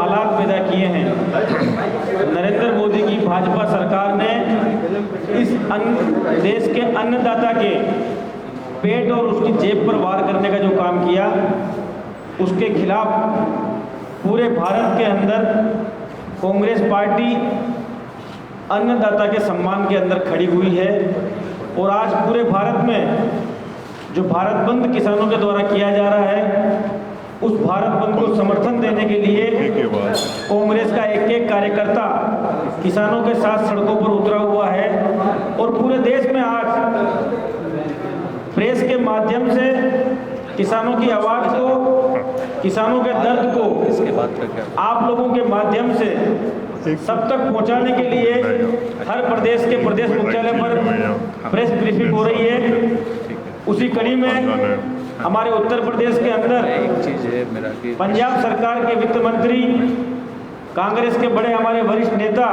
हालात पैदा किए हैं, नरेंद्र मोदी की भाजपा सरकार ने इस देश के अन्नदाता के पेट और उसकी जेब पर वार करने का जो काम किया, उसके खिलाफ पूरे भारत के अंदर कांग्रेस पार्टी अन्नदाता के सम्मान के अंदर खड़ी हुई है। और आज पूरे भारत में जो भारत बंद किसानों के द्वारा किया जा रहा है, उस भारत बंद को समर्थन देने के लिए कांग्रेस का एक एक कार्यकर्ता किसानों के साथ सड़कों पर उतरा हुआ है। और पूरे देश में आज प्रेस के माध्यम से किसानों की आवाज़ को, किसानों के दर्द को आप लोगों के माध्यम से सब तक पहुंचाने के लिए हर प्रदेश के प्रदेश मुख्यालय पर प्रेस ब्रीफिंग हो रही है। उसी कड़ी में हमारे उत्तर प्रदेश के अंदर पंजाब सरकार के वित्त मंत्री, कांग्रेस के बड़े हमारे वरिष्ठ नेता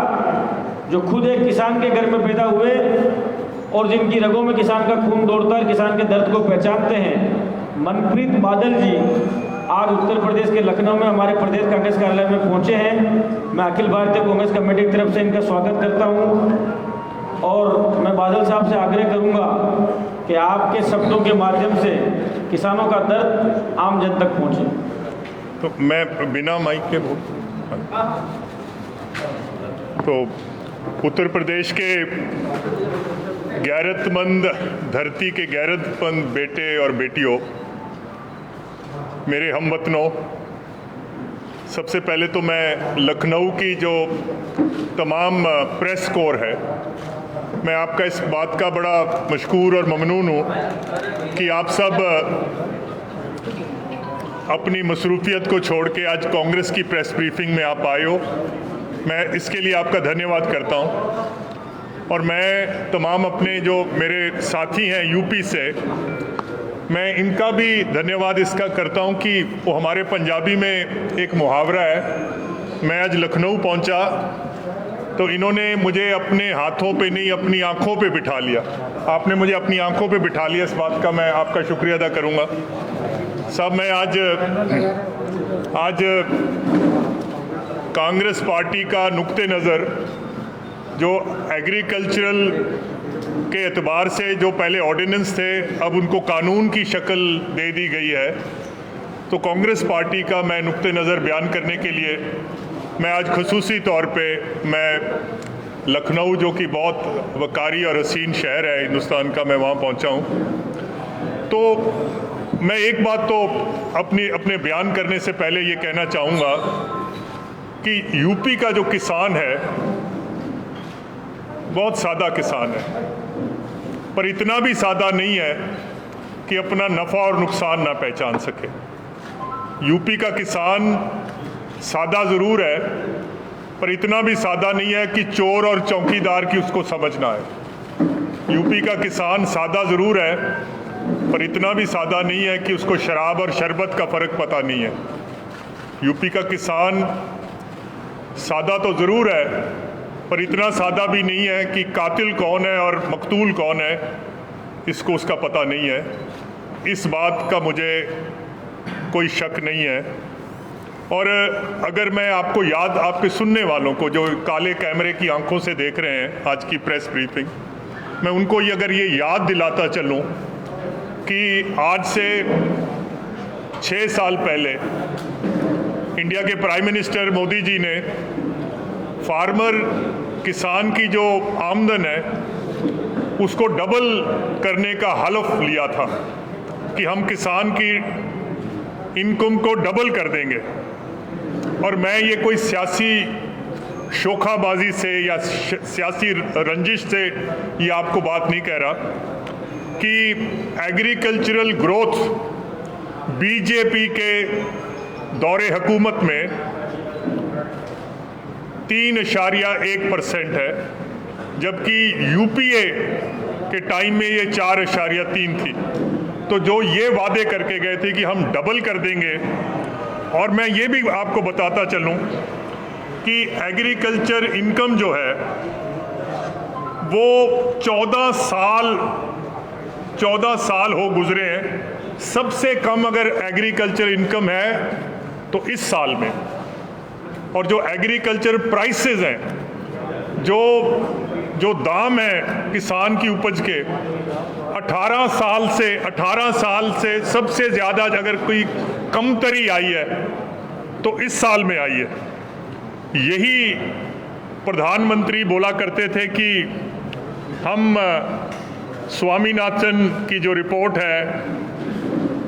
जो खुद एक किसान के घर में पैदा हुए और जिनकी रगों में किसान का खून दौड़ता है, किसान के दर्द को पहचानते हैं, मनप्रीत बादल जी आज उत्तर प्रदेश के लखनऊ में हमारे प्रदेश कांग्रेस कार्यालय में पहुंचे हैं। मैं अखिल भारतीय कांग्रेस कमेटी की तरफ से इनका स्वागत करता हूं और मैं बादल साहब से आग्रह करूंगा कि आपके शब्दों के माध्यम से किसानों का दर्द आम जन तक पहुंचे। तो मैं बिना माइक के तो उत्तर प्रदेश के गैरतमंद धरती के गैरतमंद बेटे और बेटियों, मेरे हमवतनों, सबसे पहले तो मैं लखनऊ की जो तमाम प्रेस कोर है, मैं आपका इस बात का बड़ा मशकूर और ममनून हूँ कि आप सब अपनी मसरूफियत को छोड़ के आज कांग्रेस की प्रेस ब्रीफिंग में आप आए हो। मैं इसके लिए आपका धन्यवाद करता हूँ। और मैं तमाम अपने जो मेरे साथी हैं यूपी से, मैं इनका भी धन्यवाद इसका करता हूं कि वो हमारे पंजाबी में एक मुहावरा है, मैं आज लखनऊ पहुंचा तो इन्होंने मुझे अपने हाथों पे नहीं अपनी आंखों पे बिठा लिया। आपने मुझे अपनी आंखों पे बिठा लिया, इस बात का मैं आपका शुक्रिया अदा करूंगा। साहब, मैं आज कांग्रेस पार्टी का नुक्ते नज़र जो एग्रीकल्चरल के एतबार से जो पहले ऑर्डिनेंस थे, अब उनको कानून की शक्ल दे दी गई है, तो कांग्रेस पार्टी का मैं नुक्ते नज़र बयान करने के लिए मैं आज खसूसी तौर पे मैं लखनऊ, जो कि बहुत वकारी और हसीन शहर है हिंदुस्तान का, मैं वहाँ पहुँचा हूँ। तो मैं एक बात तो अपने बयान करने से पहले ये कहना चाहूँगा कि यूपी का जो किसान है बहुत सादा किसान है, पर इतना भी सादा नहीं है कि अपना नफ़ा और नुकसान ना पहचान सके। यूपी का किसान सादा ज़रूर है, पर इतना भी सादा नहीं है कि चोर और चौकीदार की उसको समझना है। यूपी का किसान सादा ज़रूर है, पर इतना भी सादा नहीं है कि उसको शराब और शरबत का फ़र्क पता नहीं है। यूपी का किसान सादा तो ज़रूर है, पर इतना सादा भी नहीं है कि कातिल कौन है और मकतूल कौन है इसको उसका पता नहीं है। इस बात का मुझे कोई शक नहीं है। और अगर मैं आपको याद, आपके सुनने वालों को जो काले कैमरे की आंखों से देख रहे हैं आज की प्रेस ब्रीफिंग, मैं उनको अगर ये याद दिलाता चलूं कि आज से 6 साल पहले इंडिया के प्राइम मिनिस्टर मोदी जी ने फार्मर, किसान की जो आमदन है उसको डबल करने का हलफ लिया था कि हम किसान की इनकम को डबल कर देंगे। और मैं ये कोई सियासी शोखाबाजी से या सियासी रंजिश से ये आपको बात नहीं कह रहा कि एग्रीकल्चरल ग्रोथ बीजेपी के दौरे हुकूमत में 3.1% है, जबकि यूपीए के टाइम में ये 4.3 थी। तो जो ये वादे करके गए थे कि हम डबल कर देंगे, और मैं ये भी आपको बताता चलूं कि एग्रीकल्चर इनकम जो है वो 14 साल हो गुजरे हैं। सबसे कम अगर एग्रीकल्चर इनकम है तो इस साल में और जो एग्रीकल्चर प्राइसेस हैं, जो दाम है किसान की उपज के, 18 साल से सबसे ज़्यादा अगर कोई कमतरी आई है तो इस साल में आई है। यही प्रधानमंत्री बोला करते थे कि हम स्वामीनाथन की जो रिपोर्ट है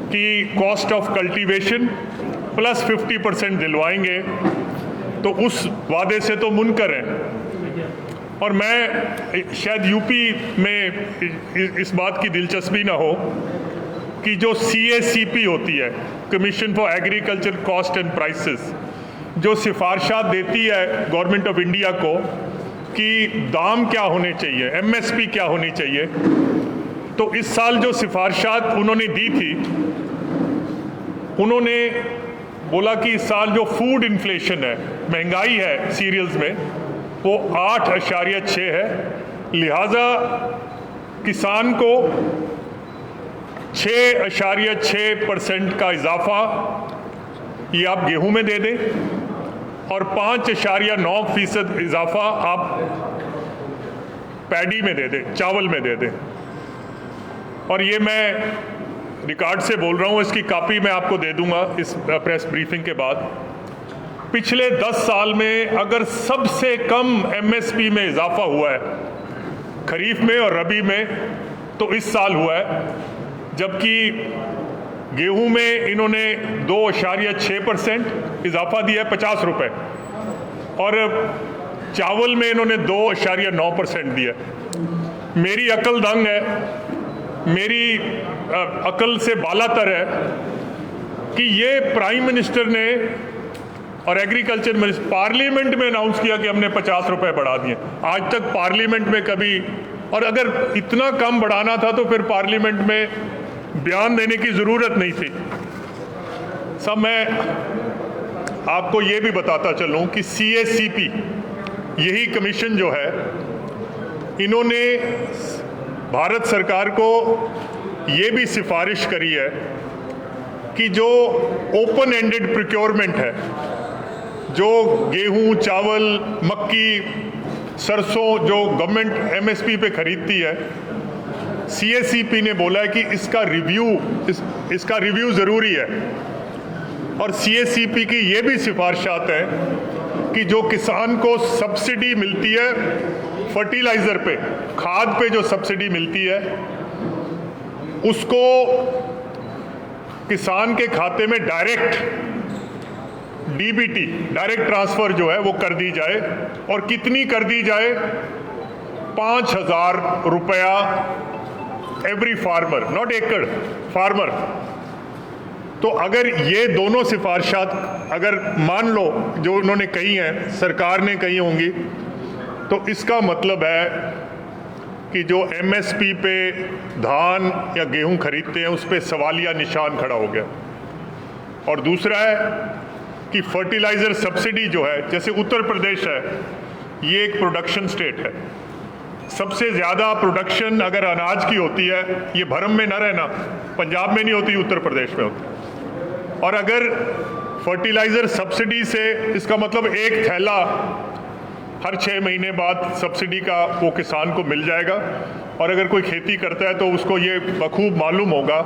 कि कॉस्ट ऑफ कल्टीवेशन प्लस 50% दिलवाएंगे, तो उस वादे से तो मुनकर हैं। और मैं शायद यूपी में इस बात की दिलचस्पी ना हो कि जो CACP होती है, commission for agriculture cost and prices, जो सिफारिशात देती है गवर्नमेंट ऑफ इंडिया को कि दाम क्या होने चाहिए, MSP क्या होनी चाहिए, तो इस साल जो सिफारिशात उन्होंने दी थी, उन्होंने बोला कि इस साल जो फूड इन्फ्लेशन है, महंगाई है सीरियल्स में, वो 8.6 है। लिहाजा किसान को 6.6% का इजाफा ये आप गेहूं में दे दें और 5.9% इजाफा आप पैडी में दे दें, चावल में दे दें। और ये मैं रिकॉर्ड से बोल रहा हूँ, इसकी कॉपी मैं आपको दे दूंगा इस प्रेस ब्रीफिंग के बाद। पिछले 10 साल में अगर सबसे कम MSP में इजाफा हुआ है खरीफ में और रबी में, तो इस साल हुआ है। जबकि गेहूं में इन्होंने 2.6% इजाफा दिया है, 50 रुपये, और चावल में इन्होंने 2.9% दिया। मेरी अकल दंग है, मेरी अकल से बालातर है कि ये प्राइम मिनिस्टर ने और एग्रीकल्चर मिनिस्टर पार्लियामेंट में अनाउंस किया कि हमने 50 रुपये बढ़ा दिए। आज तक पार्लियामेंट में कभी, और अगर इतना कम बढ़ाना था तो फिर पार्लियामेंट में बयान देने की ज़रूरत नहीं थी। सब मैं आपको ये भी बताता चलूँ कि CACP, यही कमीशन जो है, इन्होंने भारत सरकार को ये भी सिफारिश करी है कि जो ओपन एंडेड प्रोक्योरमेंट है, जो गेहूं, चावल, मक्की, सरसों जो गवर्नमेंट MSP पे खरीदती है, CACP ने बोला है कि इसका रिव्यू ज़रूरी है। और CACP की ये भी सिफारिशात हैं कि जो किसान को सब्सिडी मिलती है फर्टिलाइज़र पे, खाद पे जो सब्सिडी मिलती है, उसको किसान के खाते में डायरेक्ट DBT, डायरेक्ट ट्रांसफ़र जो है वो कर दी जाए। और कितनी कर दी जाए? 5,000 रुपया एवरी फार्मर, नॉट एकड़, फार्मर। तो अगर ये दोनों सिफारिशात अगर मान लो जो उन्होंने कही हैं, सरकार ने कही होंगी, तो इसका मतलब है कि जो MSP पे धान या गेहूं खरीदते हैं उस पर सवालिया निशान खड़ा हो गया। और दूसरा है कि फर्टिलाइज़र सब्सिडी जो है, जैसे उत्तर प्रदेश है, ये एक प्रोडक्शन स्टेट है, सबसे ज़्यादा प्रोडक्शन अगर अनाज की होती है, ये भरम में न रहना, पंजाब में नहीं होती, उत्तर प्रदेश में होती। और अगर फर्टिलाइज़र सब्सिडी से, इसका मतलब एक थैला हर 6 महीने बाद सब्सिडी का वो किसान को मिल जाएगा। और अगर कोई खेती करता है तो उसको ये बखूब मालूम होगा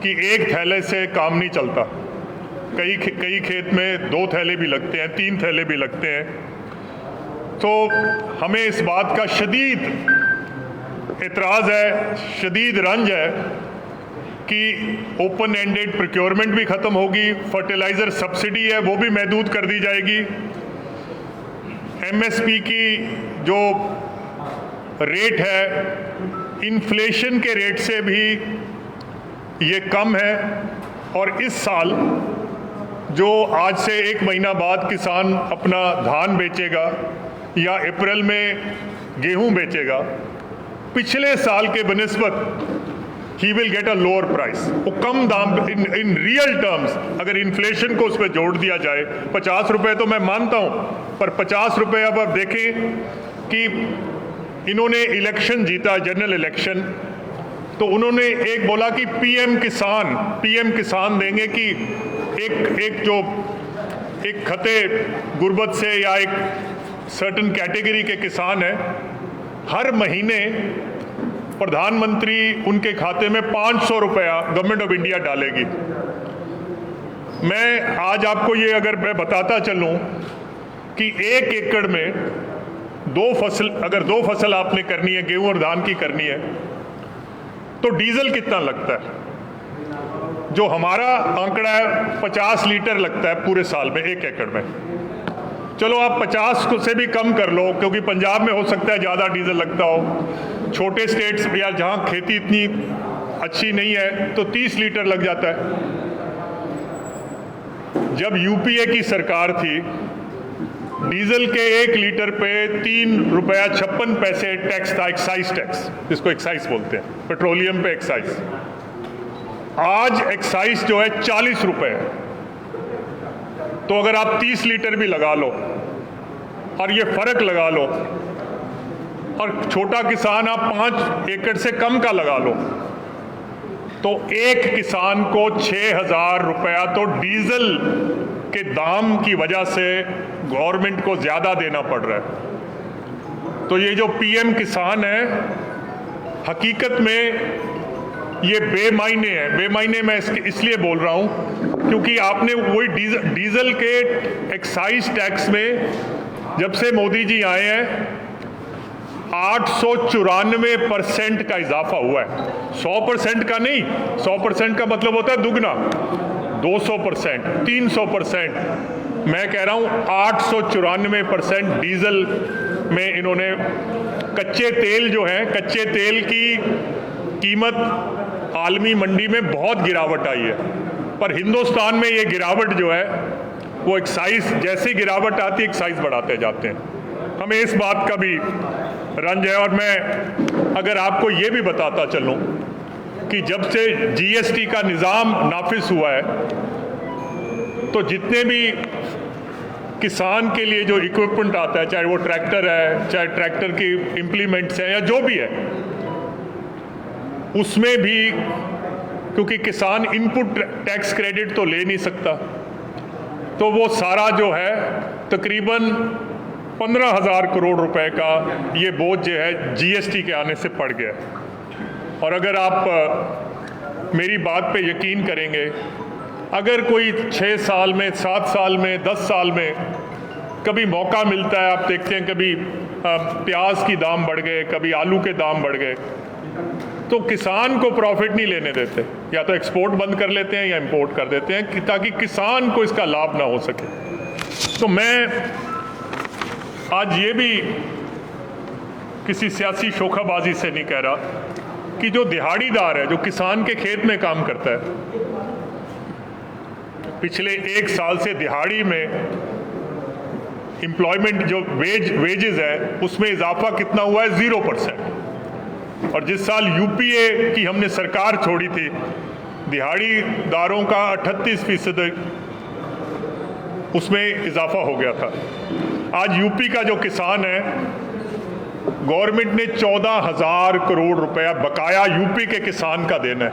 कि एक थैले से काम नहीं चलता, कई खेत में 2 थैले भी लगते हैं, 3 थैले भी लगते हैं। तो हमें इस बात का शदीद एतराज़ है, शदीद रंज है कि ओपन एंडेड प्रोक्योरमेंट भी ख़त्म होगी, फर्टिलाइज़र सब्सिडी है वो भी महदूद कर दी जाएगी, MSP की जो रेट है इन्फ्लेशन के रेट से भी ये कम है। और इस साल जो आज से 1 महीना बाद किसान अपना धान बेचेगा या अप्रैल में गेहूं बेचेगा, पिछले साल के बनिस्बत ही will get a lower price. वो कम दाम इन रियल टर्म्स, अगर इन्फ्लेशन को उस पर जोड़ दिया जाए, 50 रुपये तो मैं मानता हूँ, पर 50 रुपये अब आप देखें कि इन्होंने इलेक्शन जीता, जनरल इलेक्शन, तो उन्होंने एक बोला कि पीएम किसान देंगे कि एक जो एक खते गुर्बत से या एक सर्टन कैटेगरी के किसान हैं, हर महीने प्रधानमंत्री उनके खाते में 500 रुपया गवर्नमेंट ऑफ इंडिया डालेगी। मैं आज आपको ये अगर मैं बताता चलूं कि 1 एकड़ में 2 फसल, अगर 2 फसल आपने करनी है, गेहूं और धान की करनी है, तो डीजल कितना लगता है? जो हमारा आंकड़ा है 50 लीटर लगता है पूरे साल में 1 एकड़ में। चलो आप 50 से भी कम कर लो, क्योंकि पंजाब में हो सकता है ज़्यादा डीजल लगता हो, छोटे स्टेट्स या जहाँ खेती इतनी अच्छी नहीं है तो 30 लीटर लग जाता है। जब यूपीए की सरकार थी, डीजल के 1 लीटर पे 3 रुपया 56 पैसे टैक्स था, एक्साइज टैक्स, जिसको एक्साइज बोलते हैं, पेट्रोलियम पे एक्साइज। आज एक्साइज जो है 40 रुपए है। तो अगर आप 30 लीटर भी लगा लो और ये फर्क लगा लो, और छोटा किसान आप 5 एकड़ से कम का लगा लो, तो एक किसान को 6,000 रुपया तो डीजल के दाम की वजह से गवर्नमेंट को ज्यादा देना पड़ रहा है। तो ये जो पीएम किसान है, हकीकत में ये बेमायने है। बेमायने मैं इसलिए बोल रहा हूं क्योंकि आपने वही डीजल के एक्साइज टैक्स में जब से मोदी जी आए हैं 894% का इजाफा हुआ है। 100% का नहीं, 100% का मतलब होता है दुगना, 200%, 300%। मैं कह रहा हूं 894% डीजल में इन्होंने, कच्चे तेल जो है, कच्चे तेल की कीमत आलमी मंडी में बहुत गिरावट आई है, पर हिंदुस्तान में ये गिरावट जो है वो एक्साइज, जैसे गिरावट आती है एक्साइज बढ़ाते जाते हैं। हमें इस बात का भी रंज है। और मैं अगर आपको ये भी बताता चलूं कि जब से जीएसटी का निज़ाम नाफिज हुआ है, तो जितने भी किसान के लिए जो इक्विपमेंट आता है, चाहे वो ट्रैक्टर है, चाहे ट्रैक्टर की इम्प्लीमेंट्स हैं या जो भी है, उसमें भी क्योंकि किसान इनपुट टैक्स क्रेडिट तो ले नहीं सकता, तो वो सारा जो है तकरीबन 15,000 करोड़ रुपए का ये बोझ जो है जीएसटी के आने से पड़ गया। और अगर आप मेरी बात पे यकीन करेंगे, अगर कोई 6 साल में, 7 साल में, 10 साल में कभी मौका मिलता है, आप देखते हैं कभी प्याज की दाम बढ़ गए, कभी आलू के दाम बढ़ गए, तो किसान को प्रॉफिट नहीं लेने देते, या तो एक्सपोर्ट बंद कर लेते हैं या इंपोर्ट कर देते हैं ताकि किसान को इसका लाभ ना हो सके। तो मैं आज ये भी किसी सियासी शोखाबाजी से नहीं कह रहा कि जो दिहाड़ीदार है, जो किसान के खेत में काम करता है, पिछले 1 साल से दिहाड़ी में एम्प्लॉयमेंट जो वेजेस है उसमें इजाफा कितना हुआ है? 0%। और जिस साल यूपीए की हमने सरकार छोड़ी थी, दिहाड़ीदारों का 38% उसमें इजाफा हो गया था। आज यूपी का जो किसान है, गवर्नमेंट ने 14,000 करोड़ रुपया बकाया यूपी के किसान का देना है।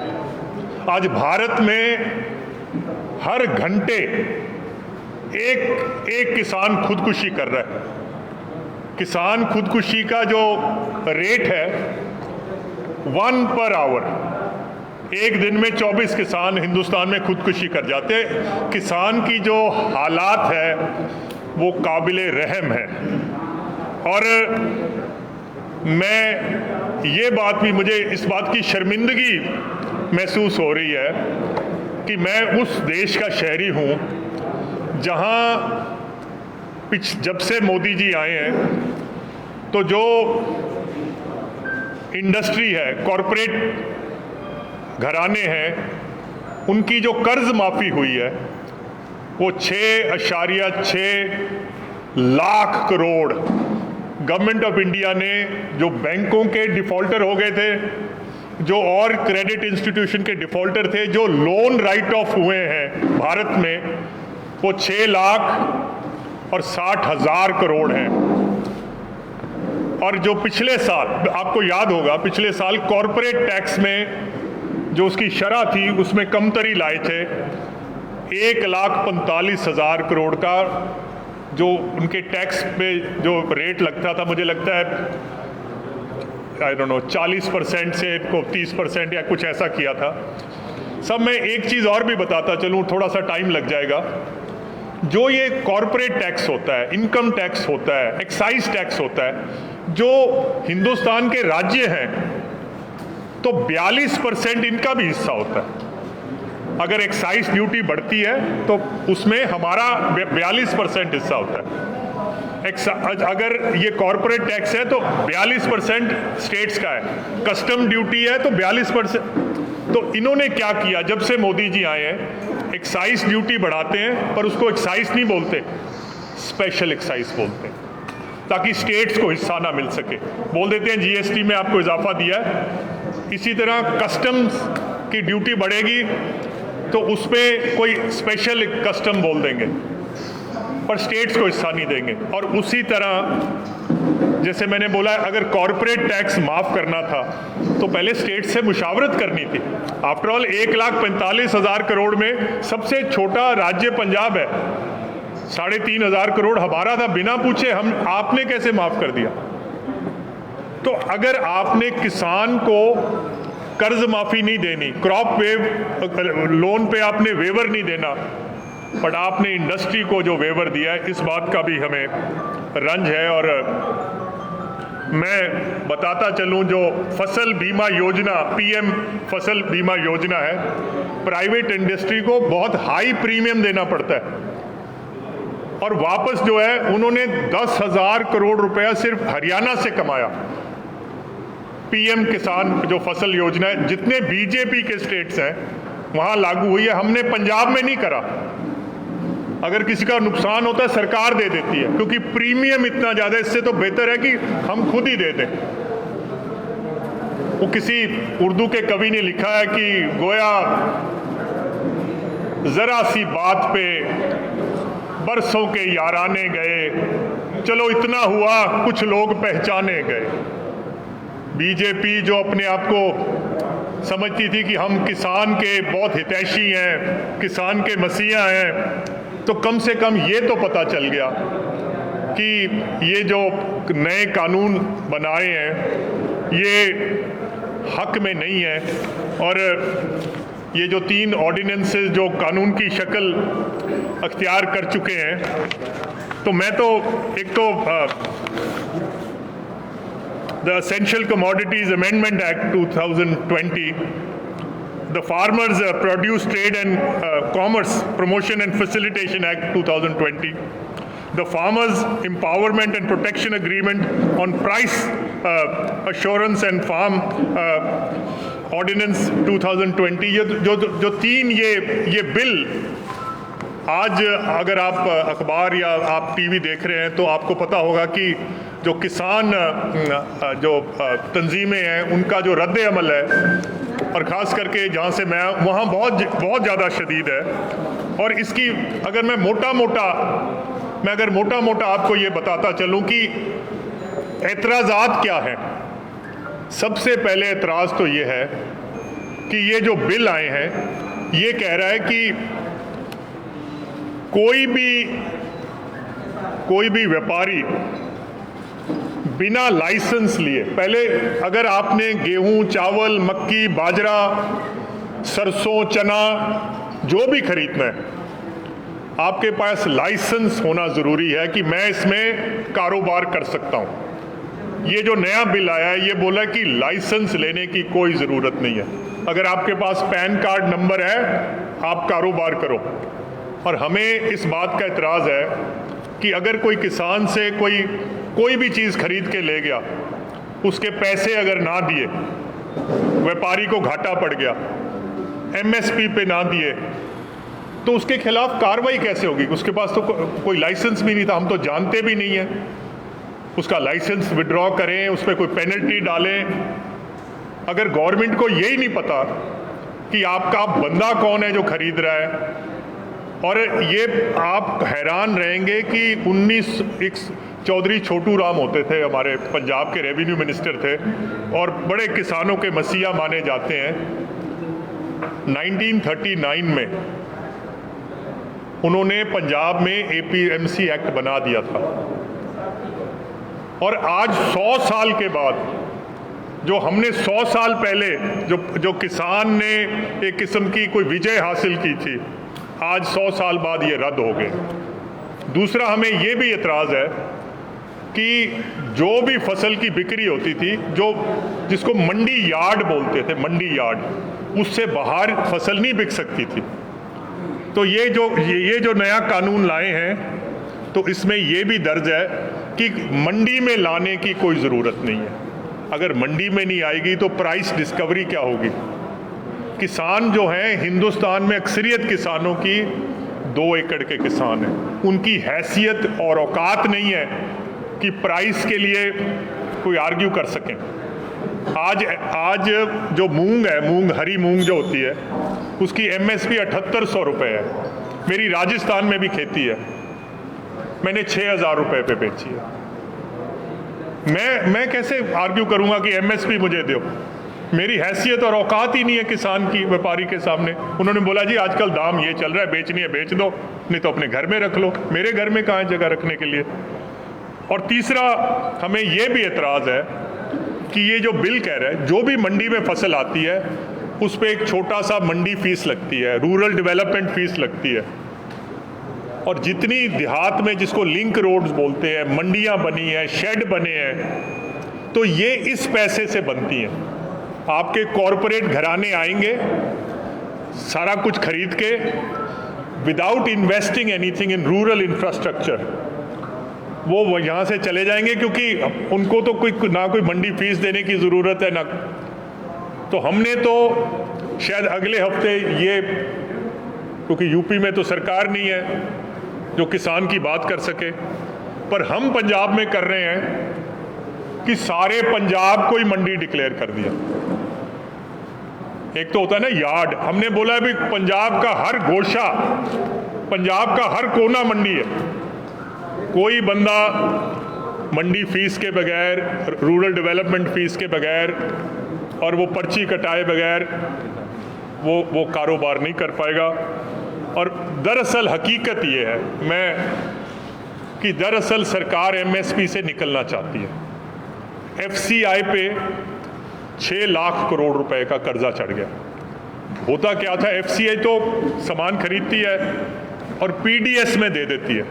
आज भारत में हर घंटे एक किसान खुदकुशी कर रहा है। किसान खुदकुशी का जो रेट है 1 पर आवर, एक दिन में 24 किसान हिंदुस्तान में खुदकुशी कर जाते हैं। किसान की जो हालात है वो काबिले रहम है। और मैं ये बात भी, मुझे इस बात की शर्मिंदगी महसूस हो रही है कि मैं उस देश का शहरी हूँ जहाँ जब से मोदी जी आए हैं तो जो इंडस्ट्री है, कॉरपोरेट घराने हैं, उनकी जो कर्ज माफ़ी हुई है वो 6.6 lakh crore government of India ने, जो बैंकों के डिफॉल्टर हो गए थे, जो और क्रेडिट इंस्टीट्यूशन के डिफॉल्टर थे, जो लोन राइट ऑफ हुए हैं भारत में, वो 6,60,000 करोड़ हैं। और जो पिछले साल, आपको याद होगा, पिछले साल कॉरपोरेट टैक्स में जो उसकी शरह थी उसमें कमतरी लाए थे। 1,45,000 करोड़ का जो उनके टैक्स पे जो रेट लगता था, मुझे लगता है आई डोंट नो 40% से इनको 30% या कुछ ऐसा किया था। सब मैं एक चीज़ और भी बताता चलूँ, थोड़ा सा टाइम लग जाएगा। जो ये कॉरपोरेट टैक्स होता है, इनकम टैक्स होता है, एक्साइज टैक्स होता है, जो हिंदुस्तान के राज्य हैं, तो 42% इनका भी हिस्सा होता है। अगर एक्साइज ड्यूटी बढ़ती है तो उसमें हमारा 42% हिस्सा होता है। अगर ये कॉरपोरेट टैक्स है तो 42% स्टेट्स का है, कस्टम ड्यूटी है तो 42%। तो इन्होंने क्या किया, जब से मोदी जी आए हैं, एक्साइज ड्यूटी बढ़ाते हैं पर उसको एक्साइज नहीं बोलते, स्पेशल एक्साइज बोलते हैं, ताकि स्टेट्स को हिस्सा ना मिल सके। बोल देते हैं जीएसटी में आपको इजाफा दिया है, इसी तरह कस्टम्स की ड्यूटी बढ़ेगी तो उस पर कोई स्पेशल कस्टम बोल देंगे पर स्टेट्स को हिस्सा नहीं देंगे। और उसी तरह जैसे मैंने बोला, अगर कॉरपोरेट टैक्स माफ़ करना था तो पहले स्टेट से मुशावरत करनी थी। आफ्टर ऑल 1,45,000 करोड़ में सबसे छोटा राज्य पंजाब है, 3,500 करोड़ हमारा था, बिना पूछे आपने कैसे माफ़ कर दिया? तो अगर आपने किसान को कर्ज माफ़ी नहीं देनी, क्रॉप लोन पे आपने वेवर नहीं देना, बट आपने इंडस्ट्री को जो वेवर दिया है, इस बात का भी हमें रंज है। और मैं बताता चलूं, जो फसल बीमा योजना, पीएम फसल बीमा योजना है, प्राइवेट इंडस्ट्री को बहुत हाई प्रीमियम देना पड़ता है, और वापस जो है उन्होंने 10,000 करोड़ रुपया सिर्फ हरियाणा से कमाया। पीएम किसान जो फसल योजना है, जितने बीजेपी के स्टेट्स हैं वहां लागू हुई है, हमने पंजाब में नहीं करा। अगर किसी का नुकसान होता है सरकार दे देती है, क्योंकि प्रीमियम इतना ज्यादा है। इससे तो बेहतर है कि हम खुद ही दे दें। वो किसी उर्दू के कवि ने लिखा है कि गोया जरा सी बात पे बरसों के याराने गए, चलो इतना हुआ कुछ लोग पहचाने गए। बीजेपी जो अपने आप को समझती थी कि हम किसान के बहुत हितैषी हैं, किसान के मसीहा हैं, तो कम से कम ये तो पता चल गया कि ये जो नए कानून बनाए हैं ये हक में नहीं है। और ये जो 3 ऑर्डिनेंसेस जो कानून की शक्ल अख्तियार कर चुके हैं, तो मैं तो एक तो the Essential Commodities Amendment Act 2020, the Farmers Produce Trade and Commerce Promotion and Facilitation Act 2020, the Farmers Empowerment and Protection Agreement on Price Assurance and Farm Ordinance 2020, ये जो 3 ये बिल आज अगर आप अखबार या आप टीवी देख रहे हैं तो आपको पता होगा कि जो किसान जो तंजीमें हैं उनका जो रद्द अमल है, और ख़ास करके जहाँ से मैं वहाँ बहुत ज़्यादा शदीद है। और इसकी अगर मैं मोटा मोटा आपको ये बताता चलूँ कि एतराज़ात क्या हैं। सबसे पहले एतराज़ तो ये है कि ये जो बिल आए हैं ये कह रहा है कि कोई भी व्यापारी बिना लाइसेंस लिए, पहले अगर आपने गेहूं, चावल, मक्की, बाजरा, सरसों, चना जो भी खरीदना है, आपके पास लाइसेंस होना ज़रूरी है कि मैं इसमें कारोबार कर सकता हूं। ये जो नया बिल आया है ये बोला कि लाइसेंस लेने की कोई ज़रूरत नहीं है। अगर आपके पास पैन कार्ड नंबर है आप कारोबार करो। और हमें इस बात का एतराज़ है कि अगर कोई किसान से कोई भी चीज़ खरीद के ले गया, उसके पैसे अगर ना दिए, व्यापारी को घाटा पड़ गया, एमएसपी पे ना दिए, तो उसके खिलाफ कार्रवाई कैसे होगी? उसके पास तो कोई लाइसेंस भी नहीं था, हम तो जानते भी नहीं है। उसका लाइसेंस विड्रॉ करें, उस पर कोई पेनल्टी डालें। अगर गवर्नमेंट को यही नहीं पता कि आपका बंदा कौन है जो खरीद रहा है, और ये आप हैरान रहेंगे कि 19 चौधरी छोटू राम होते थे, हमारे पंजाब के रेवेन्यू मिनिस्टर थे और बड़े किसानों के मसीहा माने जाते हैं। 1939 में उन्होंने पंजाब में एपीएमसी एक्ट बना दिया था। और आज 100 साल के बाद, जो हमने 100 साल पहले जो किसान ने एक किस्म की कोई विजय हासिल की थी, आज 100 साल बाद ये रद्द हो गए। दूसरा, हमें ये भी एतराज़ है कि जो भी फसल की बिक्री होती थी, जिसको मंडी यार्ड बोलते थे, मंडी यार्ड, उससे बाहर फसल नहीं बिक सकती थी। तो ये जो नया कानून लाए हैं, तो इसमें ये भी दर्ज है कि मंडी में लाने की कोई ज़रूरत नहीं है। अगर मंडी में नहीं आएगी तो प्राइस डिस्कवरी क्या होगी? किसान जो हैं, हिंदुस्तान में अक्सरियत किसानों की 2 एकड़ के किसान हैं, उनकी हैसियत और औकात नहीं है कि प्राइस के लिए कोई आर्ग्यू कर सकें। आज जो मूंग है, हरी मूंग जो होती है, उसकी एमएसपी 7800 रुपये है। मेरी राजस्थान में भी खेती है, मैंने 6000 रुपये पे बेची है। मैं कैसे आर्ग्यू करूंगा कि एमएसपी मुझे दो? मेरी हैसियत और औकात ही नहीं है किसान की व्यापारी के सामने। उन्होंने बोला जी आजकल दाम ये चल रहा है, बेचनी है बेच दो, नहीं तो अपने घर में रख लो। मेरे घर में कहाँ है जगह रखने के लिए? और तीसरा, हमें ये भी एतराज़ है कि ये जो बिल कह रहा है, जो भी मंडी में फसल आती है उस पर एक छोटा सा मंडी फीस लगती है, रूरल डेवलपमेंट फीस लगती है। और जितनी देहात में, जिसको लिंक रोड्स बोलते हैं, मंडियां बनी हैं, शेड बने हैं, तो ये इस पैसे से बनती हैं। आपके कॉरपोरेट घराने आएंगे सारा कुछ खरीद के, without investing anything in rural infrastructure, वो यहाँ से चले जाएंगे, क्योंकि उनको तो ना कोई मंडी फीस देने की ज़रूरत है ना। तो हमने तो शायद अगले हफ्ते ये, क्योंकि यूपी में तो सरकार नहीं है जो किसान की बात कर सके, पर हम पंजाब में कर रहे हैं कि सारे पंजाब को ही मंडी डिक्लेयर कर दिया। एक तो होता है ना यार्ड, हमने बोला है भी पंजाब का हर गोशा, पंजाब का हर कोना मंडी है। कोई बंदा मंडी फीस के बगैर, रूरल डेवलपमेंट फीस के बगैर और वो पर्ची कटाए बगैर वो कारोबार नहीं कर पाएगा। और दरअसल हकीकत ये है कि दरअसल सरकार एमएसपी से निकलना चाहती है। एफसीआई पे 6 लाख करोड़ रुपए का कर्जा चढ़ गया। होता क्या था, एफसीआई तो सामान खरीदती है और पीडीएस में दे देती है।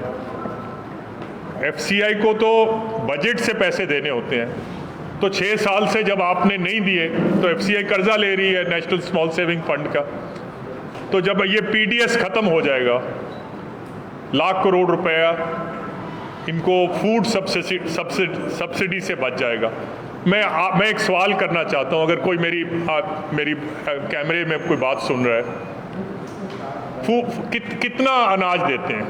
एफसीआई को तो बजट से पैसे देने होते हैं, तो 6 साल से जब आपने नहीं दिए तो एफसीआई कर्जा ले रही है, नेशनल स्मॉल सेविंग फंड का। तो जब ये पीडीएस खत्म हो जाएगा, लाख करोड़ रुपया इनको फूड सब्सिडी से बच जाएगा। मैं एक सवाल करना चाहता हूं, अगर कोई मेरी कैमरे में कोई बात सुन रहा है, कितना अनाज देते हैं?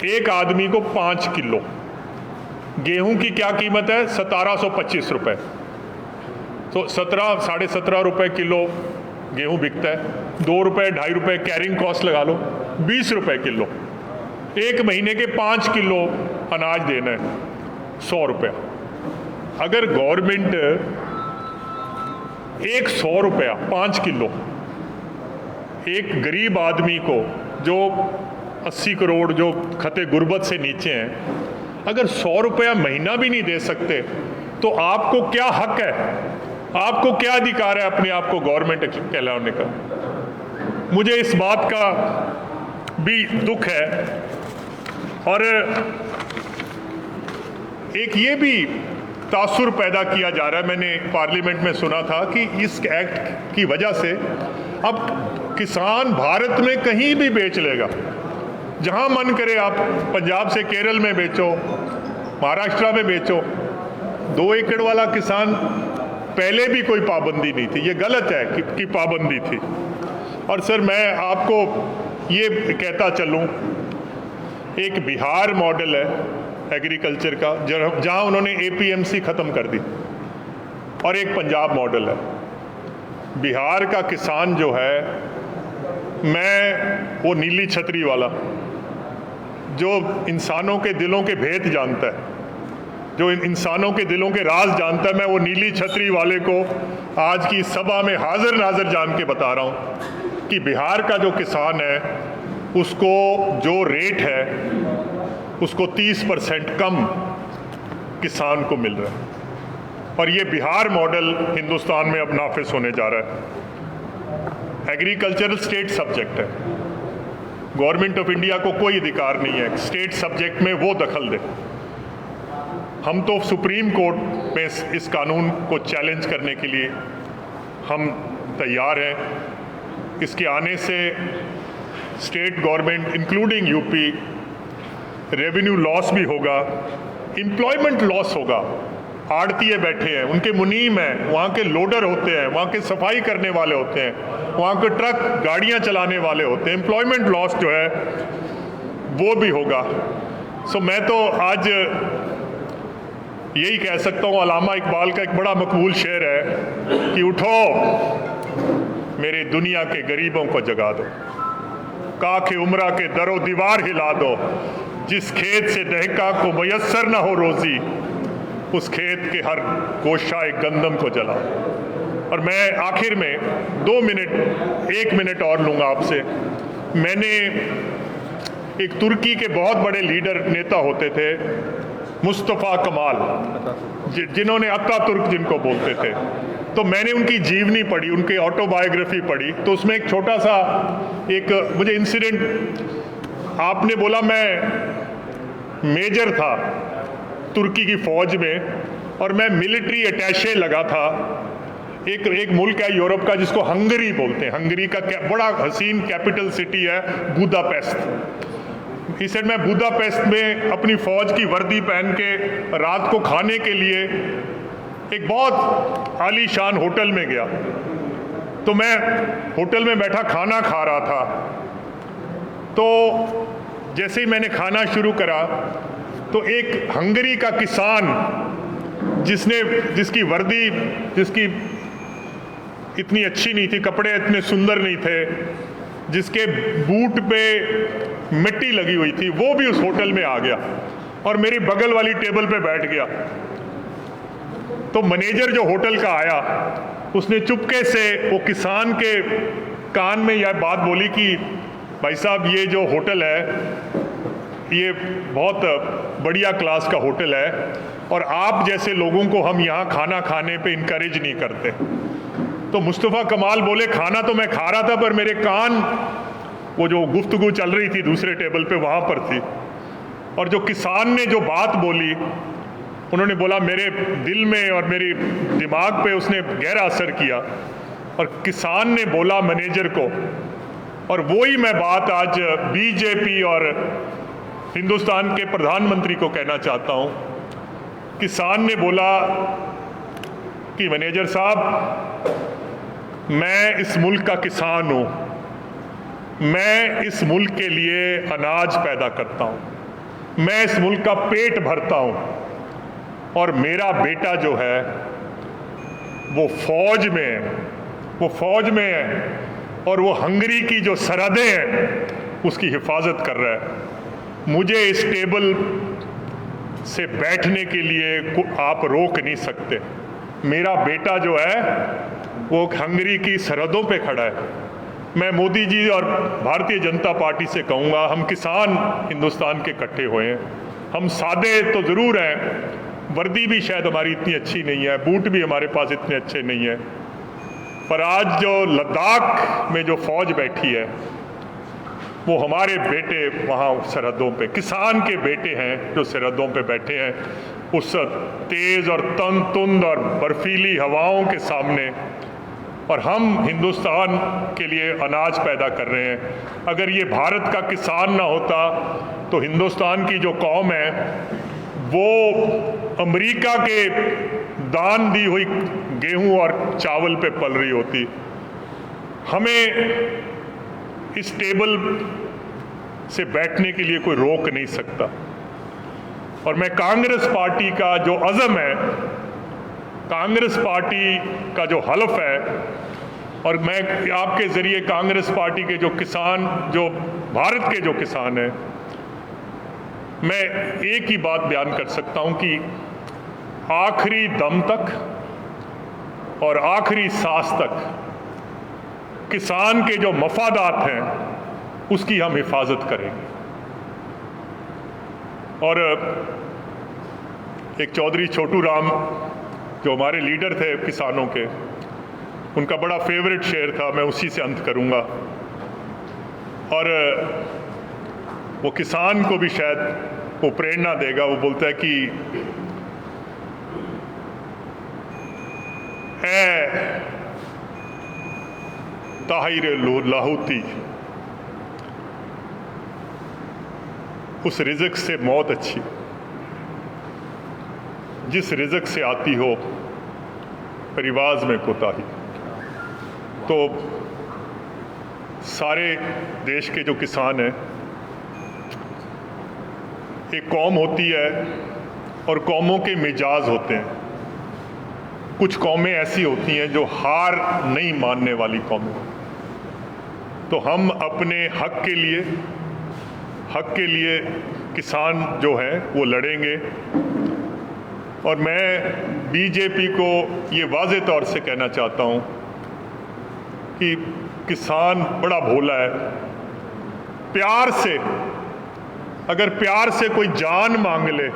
एक आदमी को 5 किलो। गेहूं की क्या कीमत है? 1725 रुपये। तो 17.5 रुपये किलो गेहूं बिकता है। 2 रुपये 2.5 रुपये कैरिंग कॉस्ट लगा लो, 20 रुपये किलो। एक महीने के 5 किलो अनाज देना है, 100 रुपया। अगर गवर्नमेंट एक 100 रुपया 5 किलो एक गरीब आदमी को, जो 80 करोड़ जो खते गुर्बत से नीचे हैं, अगर 100 रुपया महीना भी नहीं दे सकते, तो आपको क्या हक है, आपको क्या अधिकार है अपने आप को गवर्नमेंट कहलाने का? मुझे इस बात का भी दुख है। और एक ये भी तासुर पैदा किया जा रहा है, मैंने पार्लियामेंट में सुना था कि इस एक्ट की वजह से अब किसान भारत में कहीं भी बेच लेगा, जहां मन करे। आप पंजाब से केरल में बेचो, महाराष्ट्र में बेचो। 2 एकड़ वाला किसान, पहले भी कोई पाबंदी नहीं थी, ये गलत है कि पाबंदी थी। और सर, मैं आपको ये कहता चलूं, एक बिहार मॉडल है एग्रीकल्चर का, जहां उन्होंने एपीएमसी खत्म कर दी, और एक पंजाब मॉडल है। बिहार का किसान जो है, वो नीली छतरी वाला, जो इंसानों के दिलों के भेद जानता है, जो इंसानों के दिलों के राज जानता है, मैं वो नीली छतरी वाले को आज की सभा में हाजिर नाजिर जान के बता रहा हूँ कि बिहार का जो किसान है उसको जो रेट है उसको 30% कम किसान को मिल रहा है। और ये बिहार मॉडल हिंदुस्तान में अब नाफिज होने जा रहा है। एग्रीकल्चरल स्टेट सब्जेक्ट है, गवर्नमेंट ऑफ इंडिया को कोई अधिकार नहीं है स्टेट सब्जेक्ट में वो दखल दे। हम तो सुप्रीम कोर्ट में इस कानून को चैलेंज करने के लिए हम तैयार हैं। इसके आने से state government including UP revenue loss भी होगा, एम्प्लॉयमेंट लॉस होगा। आड़तीये बैठे हैं, उनके मुनीम हैं, वहाँ के लोडर होते हैं, वहाँ के सफाई करने वाले होते हैं, वहाँ के ट्रक गाड़ियाँ चलाने वाले होते हैं। एम्प्लॉयमेंट लॉस जो है वो भी होगा। सो मैं तो आज यही कह सकता हूँ, अल्लामा इकबाल का एक बड़ा मकबूल शेर है कि उठो मेरे दुनिया के गरीबों को जगा दो, काखे उमरा के दरो दीवार हिला दो, जिस खेत से दहका को मयसर ना हो रोजी, उस खेत के हर गोशा एक गंदम को जला। और मैं आखिर में 1 मिनट और लूँगा आपसे। मैंने एक तुर्की के बहुत बड़े लीडर नेता होते थे मुस्तफ़ा कमाल, जिन्होंने अत्तातुर्क जिनको बोलते थे, तो मैंने उनकी जीवनी पढ़ी, उनकी ऑटोबायोग्राफी पढ़ी। तो उसमें एक छोटा सा एक मुझे इंसिडेंट, आपने बोला मैं मेजर था तुर्की की फौज में और मैं मिलिट्री अटैचे लगा था एक मुल्क है यूरोप का जिसको हंगरी बोलते हैं। हंगरी का बड़ा हसीन कैपिटल सिटी है बुदापेस्ट। इस मैं बुदापेस्ट में अपनी फौज की वर्दी पहन के रात को खाने के लिए एक बहुत आलीशान होटल में गया। तो मैं होटल में बैठा खाना खा रहा था, तो जैसे ही मैंने खाना शुरू करा तो एक हंगरी का किसान जिसकी वर्दी जिसकी इतनी अच्छी नहीं थी, कपड़े इतने सुंदर नहीं थे, जिसके बूट पे मिट्टी लगी हुई थी, वो भी उस होटल में आ गया और मेरी बगल वाली टेबल पे बैठ गया। तो मैनेजर जो होटल का आया उसने चुपके से वो किसान के कान में यह बात बोली कि भाई साहब ये जो होटल है ये बहुत बढ़िया क्लास का होटल है और आप जैसे लोगों को हम यहाँ खाना खाने पे इनकरेज नहीं करते। तो मुस्तफ़ा कमाल बोले खाना तो मैं खा रहा था पर मेरे कान वो जो गुफ्तगू चल रही थी दूसरे टेबल पे वहाँ पर थी। और जो किसान ने जो बात बोली, उन्होंने बोला मेरे दिल में और मेरी दिमाग पे उसने गहरा असर किया। और किसान ने बोला मैनेजर को, और वही मैं बात आज बीजेपी और हिंदुस्तान के प्रधानमंत्री को कहना चाहता हूँ। किसान ने बोला कि मैनेजर साहब, मैं इस मुल्क का किसान हूँ, मैं इस मुल्क के लिए अनाज पैदा करता हूँ, मैं इस मुल्क का पेट भरता हूँ, और मेरा बेटा जो है वो फौज में है, वो फौज में है और वो हंगरी की जो सरहदें हैं उसकी हिफाजत कर रहा है। मुझे इस टेबल से बैठने के लिए आप रोक नहीं सकते। मेरा बेटा जो है वो हंगरी की सरहदों पे खड़ा है। मैं मोदी जी और भारतीय जनता पार्टी से कहूँगा, हम किसान हिंदुस्तान के इकट्ठे हुए हैं, हम सादे तो ज़रूर हैं, वर्दी भी शायद हमारी इतनी अच्छी नहीं है, बूट भी हमारे पास इतने अच्छे नहीं है, पर आज जो लद्दाख में जो फौज बैठी है वो हमारे बेटे वहाँ सरहदों पे, किसान के बेटे हैं जो सरहदों पे बैठे हैं, उस तेज़ और तुंद और बर्फीली हवाओं के सामने, और हम हिंदुस्तान के लिए अनाज पैदा कर रहे हैं। अगर ये भारत का किसान ना होता तो हिंदुस्तान की जो कौम है वो अमेरिका के दान दी हुई गेहूं और चावल पे पल रही होती। हमें इस टेबल से बैठने के लिए कोई रोक नहीं सकता। और मैं कांग्रेस पार्टी का जो अज़म है, कांग्रेस पार्टी का जो हलफ है, और मैं आपके ज़रिए कांग्रेस पार्टी के जो किसान, जो भारत के जो किसान हैं, मैं एक ही बात बयान कर सकता हूं कि आखिरी दम तक और आखिरी सांस तक किसान के जो मफादात हैं उसकी हम हिफाजत करेंगे। और एक चौधरी छोटू राम जो हमारे लीडर थे किसानों के, उनका बड़ा फेवरेट शेर था, मैं उसी से अंत करूंगा। और वो किसान को भी शायद वो प्रेरणा देगा। वो बोलता है कि ऐ ताहिर लाहौती, उस रिज़्क से मौत अच्छी जिस रिज़्क से आती हो परिवाज में कोताही। तो सारे देश के जो किसान हैं, एक कौम होती है और कौमों के मिजाज होते हैं। कुछ कौमें ऐसी होती हैं जो हार नहीं मानने वाली कौमें। तो हम अपने हक के लिए किसान जो हैं वो लड़ेंगे। और मैं बीजेपी को ये वाज़े तौर से कहना चाहता हूँ कि किसान बड़ा भोला है। प्यार से, अगर प्यार से कोई जान मांग ले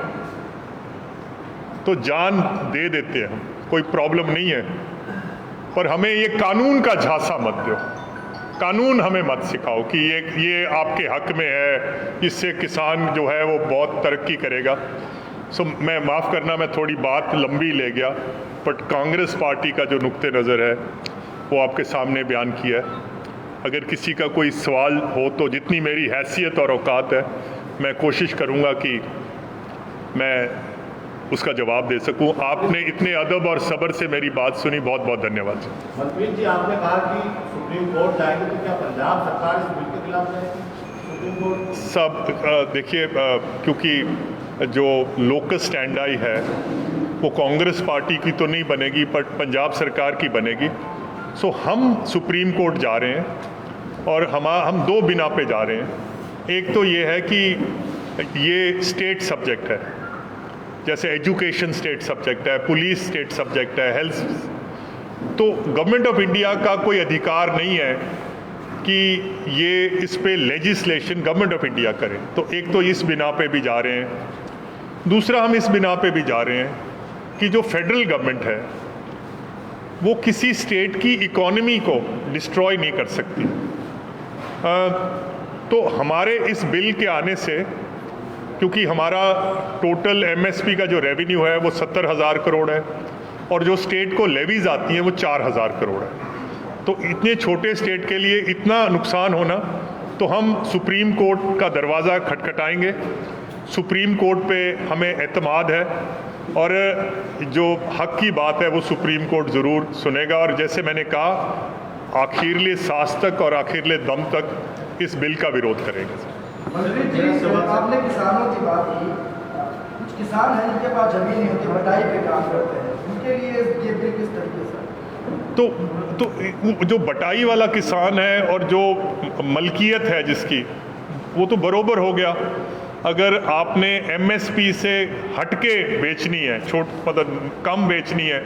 तो जान दे देते हैं, कोई प्रॉब्लम नहीं है। पर हमें ये कानून का झांसा मत दो, कानून हमें मत सिखाओ कि ये आपके हक में है, इससे किसान जो है वो बहुत तरक्की करेगा। सो मैं माफ़ करना, मैं थोड़ी बात लंबी ले गया, बट कांग्रेस पार्टी का जो नुक्ते नज़र है वो आपके सामने बयान किया है। अगर किसी का कोई सवाल हो तो जितनी मेरी हैसियत और औकात है मैं कोशिश करूँगा कि मैं उसका जवाब दे सकूं। आपने इतने अदब और सब्र से मेरी बात सुनी, बहुत बहुत धन्यवाद। मनप्रीत जी, आपने कहा कि सुप्रीम कोर्ट जाएंगे, तो क्या पंजाब सरकार इस बिल के खिलाफ जाएगी सुप्रीम कोर्ट? सब देखिए, क्योंकि जो लोकस स्टैंड आई है वो कांग्रेस पार्टी की तो नहीं बनेगी, पर पंजाब सरकार की बनेगी। सो हम सुप्रीम कोर्ट जा रहे हैं और हम दो बिना पे जा रहे हैं। एक तो ये है कि ये स्टेट सब्जेक्ट है, जैसे एजुकेशन स्टेट सब्जेक्ट है, पुलिस स्टेट सब्जेक्ट है, हेल्थ। तो गवर्नमेंट ऑफ इंडिया का कोई अधिकार नहीं है कि ये इस पे लेजिस्लेशन गवर्नमेंट ऑफ इंडिया करे। तो एक तो इस बिना पे भी जा रहे हैं। दूसरा, हम इस बिना पे भी जा रहे हैं कि जो फेडरल गवर्नमेंट है वो किसी स्टेट की इकोनॉमी को डिस्ट्रॉय नहीं कर सकती। तो हमारे इस बिल के आने से, क्योंकि हमारा टोटल एमएसपी का जो रेवेन्यू है वो 70,000 करोड़ है और जो स्टेट को लेवीज आती हैं वो 4,000 करोड़ है। तो इतने छोटे स्टेट के लिए इतना नुकसान होना, तो हम सुप्रीम कोर्ट का दरवाज़ा खटखटाएंगे। सुप्रीम कोर्ट पे हमें एतमाद है और जो हक की बात है वो सुप्रीम कोर्ट ज़रूर सुनेगा। और जैसे मैंने कहा, आखिरले सांस तक और आखिरले दम तक इस बिल का विरोध करेंगे। मनप्रीत जी, आपने किसानों की बात की। कुछ किसान हैं जिनके पास जमीन नहीं होती, बटाई पे काम करते हैं, उनके लिए ये बिल किस तरीके से? तो जो बटाई वाला किसान है और जो मलकियत है जिसकी, वो तो बरोबर हो गया। अगर आपने एमएसपी से हटके बेचनी है, मतलब कम बेचनी है,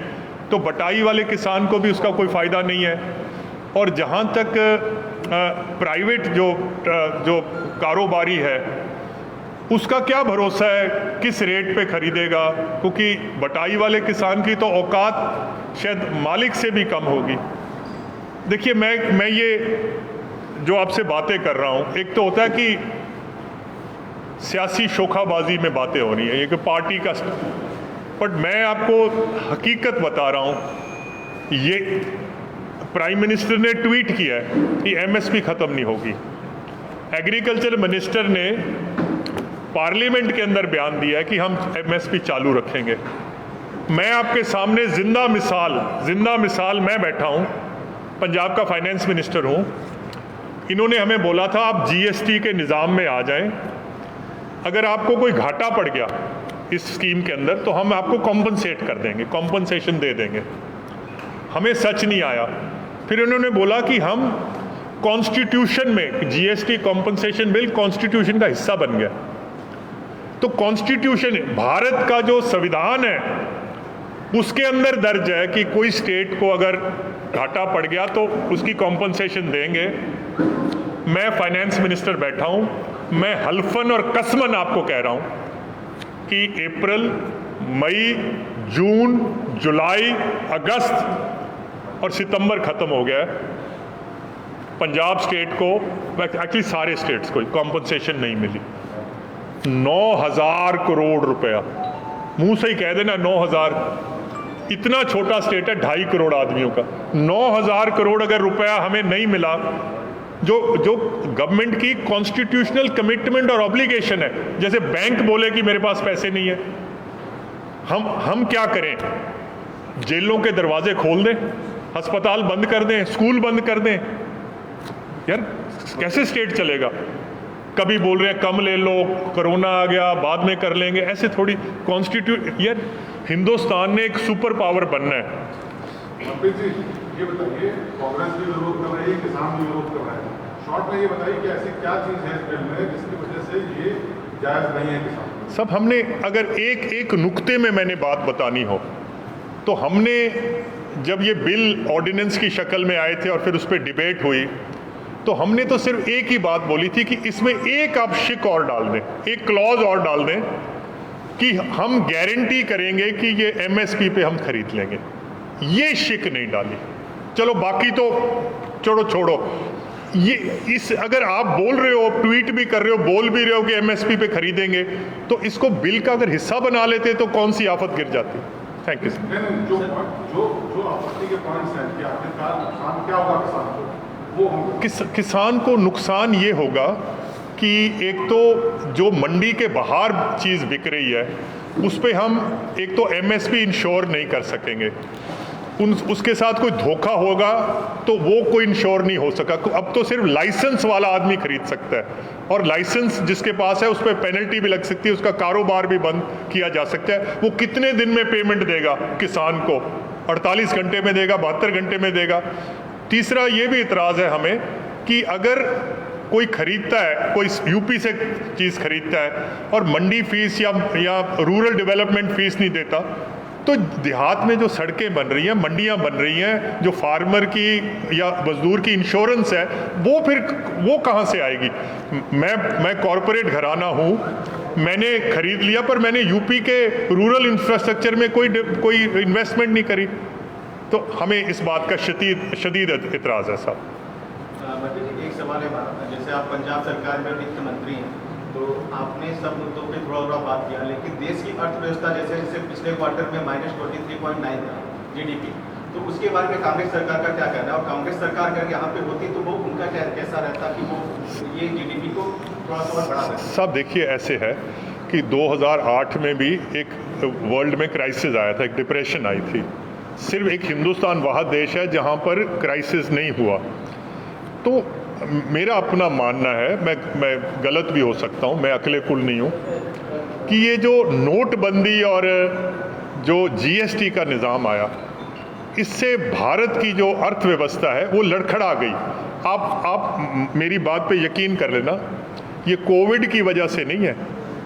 तो बटाई वाले किसान को भी उसका कोई फ़ायदा नहीं है। और जहाँ तक प्राइवेट जो कारोबारी है उसका क्या भरोसा है किस रेट पे खरीदेगा, क्योंकि बटाई वाले किसान की तो औकात शायद मालिक से भी कम होगी। देखिए, मैं ये जो आपसे बातें कर रहा हूँ, एक तो होता है कि सियासी शोखाबाजी में बातें हो रही है, ये कि पार्टी का, बट मैं आपको हकीकत बता रहा हूँ। ये प्राइम मिनिस्टर ने ट्वीट किया है कि एमएसपी ख़त्म नहीं होगी। एग्रीकल्चर मिनिस्टर ने पार्लियामेंट के अंदर बयान दिया है कि हम एमएसपी चालू रखेंगे। मैं आपके सामने जिंदा मिसाल मैं बैठा हूँ, पंजाब का फाइनेंस मिनिस्टर हूँ। इन्होंने हमें बोला था आप जीएसटी के निज़ाम में आ जाएं, अगर आपको कोई घाटा पड़ गया इस स्कीम के अंदर तो हम आपको कॉम्पनसेट कर देंगे, कॉम्पनसेशन दे देंगे। हमें सच नहीं आया। फिर उन्होंने बोला कि हम कॉन्स्टिट्यूशन में जीएसटी कॉम्पनसेशन बिल कॉन्स्टिट्यूशन का हिस्सा बन गया। तो कॉन्स्टिट्यूशन, भारत का जो संविधान है उसके अंदर दर्ज है कि कोई स्टेट को अगर घाटा पड़ गया तो उसकी कॉम्पनसेशन देंगे। मैं फाइनेंस मिनिस्टर बैठा हूं, मैं हल्फन और कसमन आपको कह रहा हूं कि अप्रैल, मई, जून, जुलाई, अगस्त और सितंबर खत्म हो गया है। पंजाब स्टेट को, एक्चुअली सारे स्टेट्स को कॉम्पनसेशन नहीं मिली। 9,000 करोड़ रुपया, मुंह से ही कह देना 9,000। इतना छोटा स्टेट है, 2.5 करोड़ आदमियों का। 9,000 करोड़ अगर रुपया हमें नहीं मिला, जो गवर्नमेंट की कॉन्स्टिट्यूशनल कमिटमेंट और ऑब्लिगेशन है, जैसे बैंक बोले कि मेरे पास पैसे नहीं है, हम क्या करें? जेलों के दरवाजे खोल दें, अस्पताल बंद कर दें, स्कूल बंद कर दें? यार कैसे स्टेट चलेगा? कभी बोल रहे हैं कम ले लो, कोरोना आ गया बाद में कर लेंगे, ऐसे थोड़ी यार हिंदुस्तान ने एक सुपर पावर बनना है। मनप्रीत जी, ये बताइए, कांग्रेस भी विरोध कर रही है, किसान भी विरोध कर रहा है। शॉर्ट में ये बताइए कि ऐसी क्या चीज़ है इस बिल में जिसकी वजह से ये जायज़ नहीं है किसान? सब हमने, अगर एक नुक्ते में मैंने बात बतानी हो तो हमने जब ये बिल ऑर्डिनेंस की शक्ल में आए थे और फिर उस पर डिबेट हुई, तो हमने तो सिर्फ एक ही बात बोली थी कि इसमें एक आप शिक और डाल दें, एक क्लॉज और डाल दें कि हम गारंटी करेंगे कि ये एमएसपी पे हम खरीद लेंगे। ये शिक नहीं डाली। चलो बाकी तो छोड़ो। ये अगर आप बोल रहे हो, ट्वीट भी कर रहे हो, बोल भी रहे हो कि एमएसपी पे खरीदेंगे, तो इसको बिल का अगर हिस्सा बना लेते तो कौन सी आफत गिर जाती। Thank you. जो आपत्ति के पॉइंट्स हैं कि आखिरकार नुकसान क्या होगा किसान को, वो हम किसान को नुकसान ये होगा कि एक तो जो मंडी के बाहर चीज़ बिक रही है उस पे हम एक तो एमएसपी इंश्योर नहीं कर सकेंगे, उसके साथ कोई धोखा होगा तो वो कोई इंश्योर नहीं हो सका। अब तो सिर्फ लाइसेंस वाला आदमी खरीद सकता है, और लाइसेंस जिसके पास है उस पर पेनल्टी भी लग सकती है, उसका कारोबार भी बंद किया जा सकता है। वो कितने दिन में पेमेंट देगा किसान को? 48 घंटे में देगा, 72 घंटे में देगा? तीसरा ये भी इतराज़ है हमें कि अगर कोई खरीदता है, कोई यूपी से चीज़ खरीदता है और मंडी फीस या रूरल डेवलपमेंट फीस नहीं देता, तो देहात में जो सड़कें बन रही हैं, मंडियां बन रही हैं, जो फार्मर की या मजदूर की इंश्योरेंस है, वो कहाँ से आएगी? मैं कॉरपोरेट घराना हूँ, मैंने खरीद लिया, पर मैंने यूपी के रूरल इंफ्रास्ट्रक्चर में कोई इन्वेस्टमेंट नहीं करी। तो हमें इस बात का शदीद इतराज़ है साहब। एक सवाल है, जैसे आप पंजाब सरकार में वित्त मंत्री हैं, तो आपने सब मुद्दों पे थोड़ा बात किया, लेकिन देश की अर्थव्यवस्था जैसे पिछले क्वार्टर में -23.9 था जीडीपी, तो उसके बारे में कांग्रेस सरकार का क्या कहना है? और कांग्रेस सरकार अगर यहाँ पे होती तो वो उनका कैसा रहता कि वो ये जीडीपी को थोड़ा सा बढ़ा देते? सब देखिए, ऐसे है कि 2008 में भी एक वर्ल्ड में क्राइसिस आया था, एक डिप्रेशन आई थी। सिर्फ एक हिंदुस्तान वह देश है जहाँ पर क्राइसिस नहीं हुआ। तो मेरा अपना मानना है, मैं गलत भी हो सकता हूँ, मैं अकेले कुल नहीं हूँ, कि ये जो नोटबंदी और जो जीएसटी का निज़ाम आया, इससे भारत की जो अर्थव्यवस्था है वो लड़खड़ा गई। आप मेरी बात पे यकीन कर लेना, ये कोविड की वजह से नहीं है।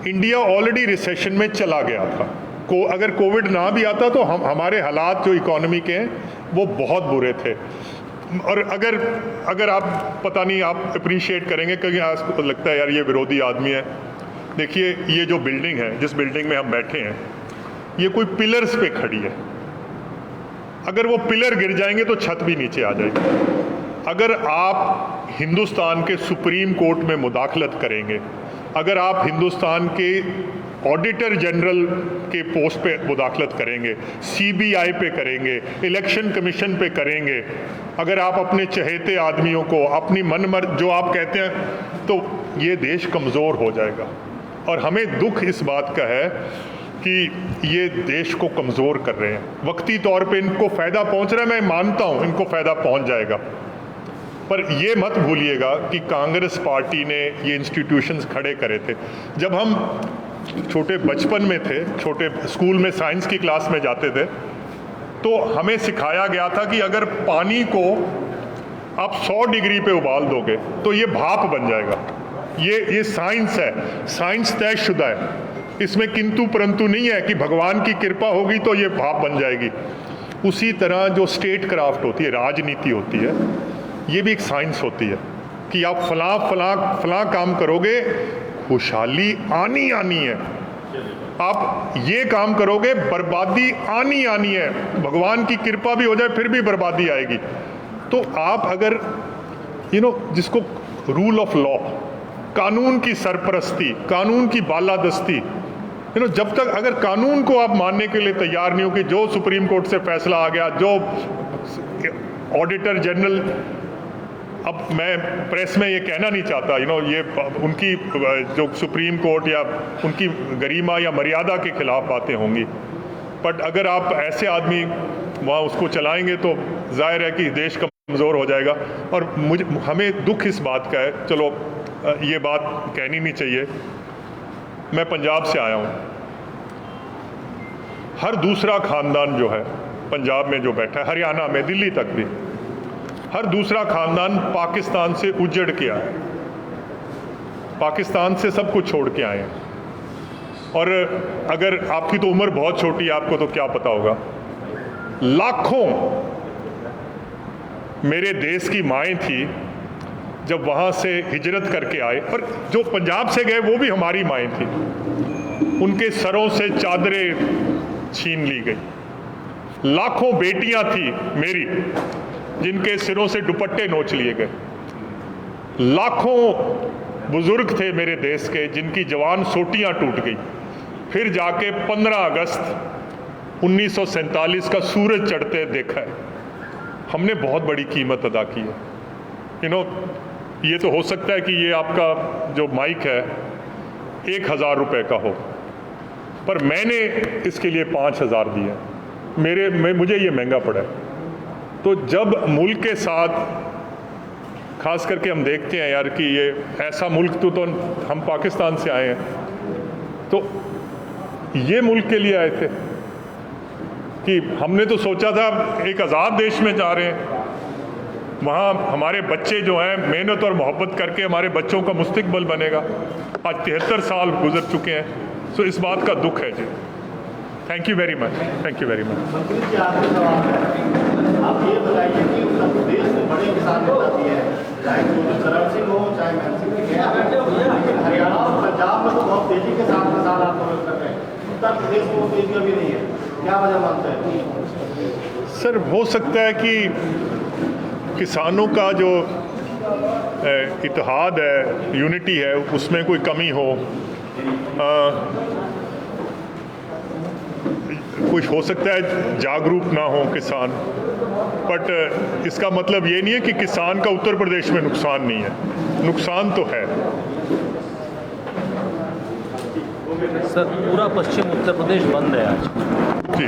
इंडिया ऑलरेडी रिसेशन में चला गया था। अगर कोविड ना भी आता तो हमारे हालात जो इकोनॉमी के हैं वो बहुत बुरे थे। और अगर आप पता नहीं, आप अप्रिशिएट करेंगे क्योंकि आपको लगता है यार ये विरोधी आदमी है। देखिए, ये जो बिल्डिंग है, जिस बिल्डिंग में हम बैठे हैं, ये कोई पिलर्स पे खड़ी है। अगर वो पिलर गिर जाएंगे तो छत भी नीचे आ जाएगी। अगर आप हिंदुस्तान के सुप्रीम कोर्ट में मुदाखलत करेंगे, अगर आप हिंदुस्तान के ऑडिटर जनरल के पोस्ट पे मुदाखलत करेंगे, सीबीआई पे करेंगे, इलेक्शन कमीशन पे करेंगे, अगर आप अपने चहेते आदमियों को अपनी मनमर्जी जो आप कहते हैं, तो ये देश कमज़ोर हो जाएगा। और हमें दुख इस बात का है कि ये देश को कमज़ोर कर रहे हैं। वक्ती तौर पे इनको फ़ायदा पहुंच रहा है, मैं मानता हूं इनको फ़ायदा पहुंच जाएगा, पर ये मत भूलिएगा कि कांग्रेस पार्टी ने ये इंस्टीट्यूशंस खड़े करे थे। जब हम छोटे बचपन में थे, छोटे स्कूल में साइंस की क्लास में जाते थे, तो हमें सिखाया गया था कि अगर पानी को आप 100 डिग्री पे उबाल दोगे तो ये भाप बन जाएगा। ये साइंस है, साइंस तयशुदा है, इसमें किंतु परंतु नहीं है कि भगवान की कृपा होगी तो ये भाप बन जाएगी। उसी तरह जो स्टेट क्राफ्ट होती है, राजनीति होती है, ये भी एक साइंस होती है। कि आप फलां फलां फलां काम करोगे, खुशहाली आनी आनी है। आप ये काम करोगे, बर्बादी आनी आनी है। भगवान की कृपा भी हो जाए फिर भी बर्बादी आएगी। तो आप अगर जिसको रूल ऑफ लॉ, कानून की सरपरस्ती, कानून की बालादस्ती, जब तक अगर कानून को आप मानने के लिए तैयार नहीं हो कि जो सुप्रीम कोर्ट से फैसला आ गया, जो ऑडिटर जनरल, अब मैं प्रेस में ये कहना नहीं चाहता, ये उनकी जो सुप्रीम कोर्ट या उनकी गरिमा या मर्यादा के खिलाफ बातें होंगी, बट अगर आप ऐसे आदमी वहाँ उसको चलाएंगे तो जाहिर है कि देश कमज़ोर हो जाएगा। और हमें दुख इस बात का है, चलो ये बात कहनी नहीं चाहिए, मैं पंजाब से आया हूँ, हर दूसरा खानदान जो है पंजाब में जो बैठा है, हरियाणा में, दिल्ली तक भी, हर दूसरा खानदान पाकिस्तान से उजड़ के आया, पाकिस्तान से सब कुछ छोड़ के आए हैं। और अगर आपकी तो उम्र बहुत छोटी है, आपको तो क्या पता होगा, लाखों मेरे देश की माएँ थी जब वहाँ से हिजरत करके आए, और जो पंजाब से गए वो भी हमारी माएँ थी, उनके सरों से चादरें छीन ली गई। लाखों बेटियां थी मेरी जिनके सिरों से दुपट्टे नोच लिए गए। लाखों बुजुर्ग थे मेरे देश के जिनकी जवान सोटियां टूट गई। फिर जाके 15 अगस्त 1947 का सूरज चढ़ते देखा है। हमने बहुत बड़ी कीमत अदा की है। ये तो हो सकता है कि ये आपका जो माइक है 1000 रुपए का हो, पर मैंने इसके लिए 5000 दिए। मुझे ये महंगा पड़ा है। तो जब मुल्क के साथ खास करके हम देखते हैं यार कि ये ऐसा मुल्क, तो हम पाकिस्तान से आए हैं, तो ये मुल्क के लिए आए थे कि हमने तो सोचा था एक आज़ाद देश में जा रहे हैं, वहाँ हमारे बच्चे जो हैं मेहनत और मोहब्बत करके हमारे बच्चों का मुस्तकबिल बनेगा। आज 73 साल गुजर चुके हैं, तो इस बात का दुख है जी। Thank you very much, thank you very much. मंत्री जी, आपसे सवाल है, आप ये बताइए कि उत्तर प्रदेश में बड़े किसान नेता भी हैं, चाहे चरण सिंह हो चाहे महन सिंह जी, लेकिन हरियाणा और पंजाब में तो बहुत तेजी के साथ किसान आंदोलन कर रहे हैं, उत्तर प्रदेश में वो तेजी अभी नहीं है, क्या वजह मानते हैं? सर, हो सकता है कि किसानों का जो इत्तेहाद है, यूनिटी है, उसमें कोई कमी हो। कुछ हो सकता है जागरूक ना हो किसान, बट इसका मतलब ये नहीं है कि किसान का उत्तर प्रदेश में नुकसान नहीं है, नुकसान तो है। सर, पूरा पश्चिम उत्तर प्रदेश बंद है आज। जी।